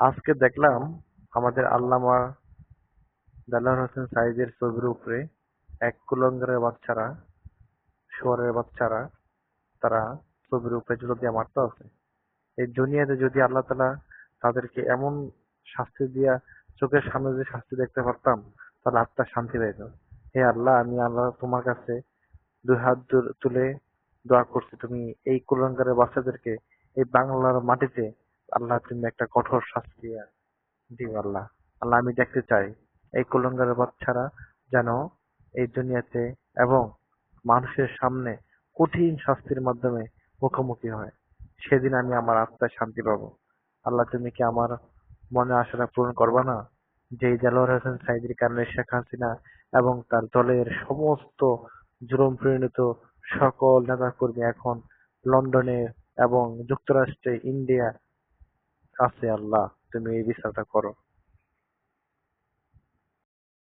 আজকে দেখলাম আমাদের আল্লামা দেলোয়ার হোসেন সাঈদীর ছবির উপরে এক কুলাঙ্গারের বাচ্চারা, শুয়োরের বাচ্চারা, তারা ছবির উপরে জুতো দিয়ে মারতে আছে। এই দুনিয়াতে যদি আল্লাহ তাআলা তাদেরকে এমন শাস্তি দিয়া চোখের সামনে যদি শাস্তি দেখতে পারতাম, তাহলে আত্মা শান্তি পেত। হে আল্লাহ, আমি আল্লাহ তোমার কাছে দুই হাত তুলে দোয়া করছি, তুমি এই কুলাঙ্গারের বাচ্চাদেরকে এই বাংলার মাটিতে আল্লাহ তুমি একটা কঠোর শাস্তি দিও আল্লাহ। আল্লাহ, আমি দেখতে চাই এই কুলাঙ্গারের বাচ্চারা যেন এই দুনিয়াতে এবং মানুষের সামনে কঠিন শাস্তির মাধ্যমে মুখোমুখি হয়। সেদিন আমি আমার আত্মায় শান্তি পাবো। আল্লাহ, তুমি কি আমার মনে আশাটা পূরণ করবা না? যে এই দেলোয়ার হোসেন সাঈদীর কারণে শেখ হাসিনা এবং তার দলের সমস্ত জুলুম পরিণত সকল নেতাকর্মী এখন লন্ডনে এবং যুক্তরাষ্ট্রে, ইন্ডিয়া আছে। আল্লাহ, তুমি এই বিচারটা করো।